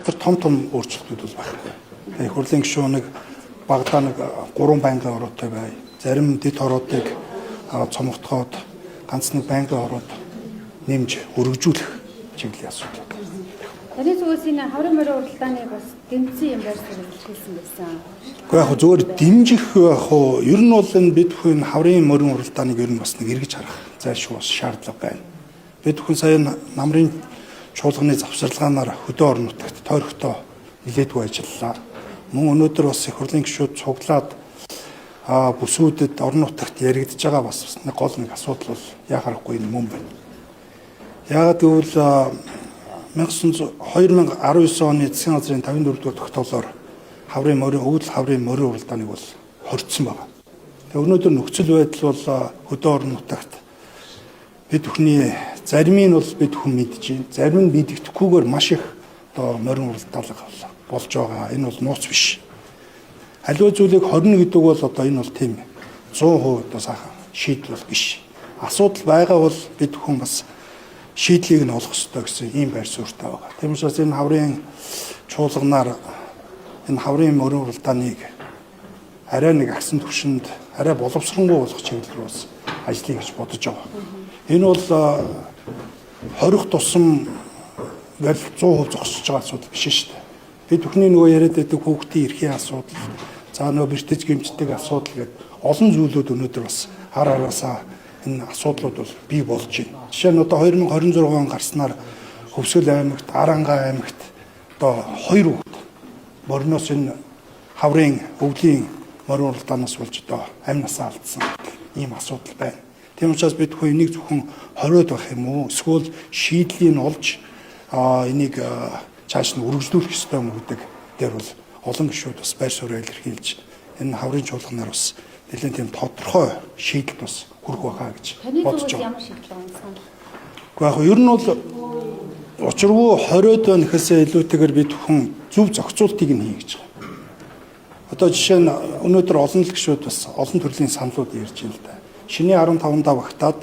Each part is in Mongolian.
газар том өөрчлөлтүүд бол байхгүй. Их хурлын гишүүн нэг багадаа нэг 3 байнгын ороотой бай. Зарим дэд хороодыг цомогтгоод ганц нэг байнгын ороод нэмж өргөжүүлэх чиглэлийн асуудал. Таны зүгээс энэ хаврын морин уралдааныг бас дэмжсэн юм байр суурь хэлсэн байсан. Гэхдээ яг зөвөр дэмжих яг ер нь бол энэ бид бүхэн хаврын морин уралдааныг ер нь бас нэг эргэж харах зайлшгүй бас шаардлага байна. Бид бүхэн сая намрын чуулганы завсарлагаанаар хөдөө орон нутагт тойрогтой нэлээдгүй ажиллалаа. Мөн өнөөдөр бас их хурлын гишүүд цуглаад бүсүүдэд орон нутагт яригдж байгаа бас нэг гол нэг асуудал бол яхахгүй юм байна. Яагаад гэвэл 2019 оны засгийн газрын 54 дугаар тогтоолоор хаврын морин өвдөл хаврын морин уралдааныг бол хоригдсон байна. Тэгээ өнөөдөр нөхцөл байдал бол хөдөө орон нутагт бид бүхний зарим нь бол бид хүн мэдж байна. Зарим нь мэддэхгүйгээр маш их одоо морин уралдаалга болж байгаа. Энэ бол нууц биш. Аливаа зүйлийг хорно гэдэг бол одоо энэ бол тийм 100% одоо сайхан шийдэл бол биш. Асуудал байгаа бол бид хүн бас шийдлийг нь олох ёстой гэсэн ийм байр суурьтай байгаа. Тийм учраас энэ хаврын чуулганаар энэ хаврын морин уралдааныг арай нэг агсан түвшинд арай боловсронгуй болгох чиглэл рүү бас ажиллая гэж бодож байгаа. Энэ бол хорих тусам 100% зогсож байгаа асуудал биш шүү дээ. Бид бүхний нөгөө яриад байдаг хүүхдийн эрхийн асуудал, за нөгөө бэртэж гэмтдэг асуудал гэдэг олон зүйлүүд өнөөдөр бас хар хараасаа энэ асуудлууд бол бий болж байна. Жишээ нь одоо 2026 он гарснаар Хөвсгөл аймагт, Аранга аймагт одоо 2 хүүхэд мориноос энэ хаврын өвлийн морин уралдаанаас болж одоо амь насаа алдсан ийм асуудал байна. Тийм учраас бид хөө энийг зөвхөн хориод байх юм уу? Эсвэл шийдлийг нь олж энийг цааш нь үргэлжлүүлэх ёстой юм гэдэг дээр бол олон гишүүд бас байр суурь илэрхийлж энэ хаврын чуулганаар бас нэлээд тийм тодорхой шийдэлд бас хүрэх байхаа гэж бодож байгаа. Ямар шийдэл байна сан? Гэхдээ яг ер нь бол учиргүй хориод байна гэхээсээ илүүтэйгээр бид хүн зөв зохицуултыг нь хий гэж байгаа. Одоо жишээ нь өнөөдөр олон гишүүд бас олон төрлийн саналууд ярьж байна л да. Шиний 15-ндаа багтаад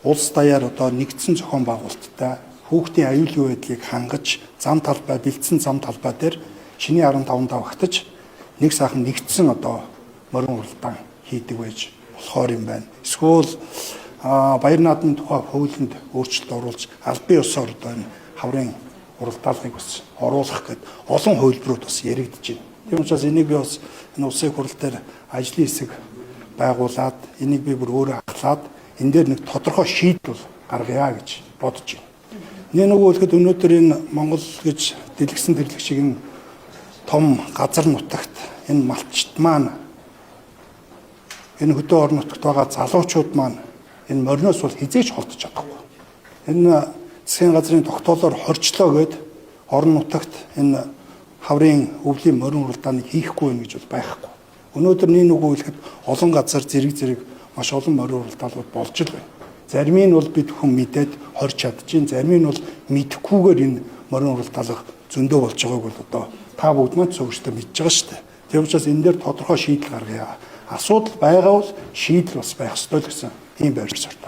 улс даяар одоо нэгдсэн зохион байгуулалттай хүүхдийн аюулгүй байдлыг хангаж зам талбай бэлдсэн зам талбай дээр шиний 15-ндаа багтаж нэг сайхан нэгдсэн одоо морин уралдаан хийдэг байж болохоор юм байна. Эсвэл баяр наадмын тухай хуулинд өөрчлөлт оруулж албан ёсоор одоо энэ хаврын уралдаалгыг бас оруулах гэд олон хувилбарууд бас яригдж байна. Тийм учраас энийг би бас энэ улсын хурал дээр ажлын хэсэг байгуулад энийг би бүр өөрөө ахлаад энэ дээр нэг тодорхой шийдэл гаргая гэж бодож байна. Нэг нөгөөлөхөд өнөөдөр энэ Монгол гэж дэлгэсэн тэрлэг шиг энэ том газар нутагт энэ малчт маань энэ хөдөө орон нутагт байгаа залуучууд маань энэ мориноос бол хизээж холдож чадахгүй. Энэ засгийн газрын тогтоолоор хорчлоо гэд орон нутагт энэ хаврын өвлийн морин уралдааныг хийхгүй байх гэж бол байхгүй. Өнөөдөр нэг нөгөөлөхөд олон газар зэрэг маш олон морин уралдаалууд болж л байна. Зарим нь бол бид хүн мэдээд хорч чадчихин, зарим нь бол мэдэхгүйгээр энэ морин уралдаалга зөндөө болж байгааг бол одоо та бүгд маань зөвшөөртөө мэдж байгаа шүү дээ. Тийм учраас энэ дээр тодорхой шийдэл гаргая. Асуудал байгаа бол шийдэл бас байх ёстой л гэсэн ийм байр суурь.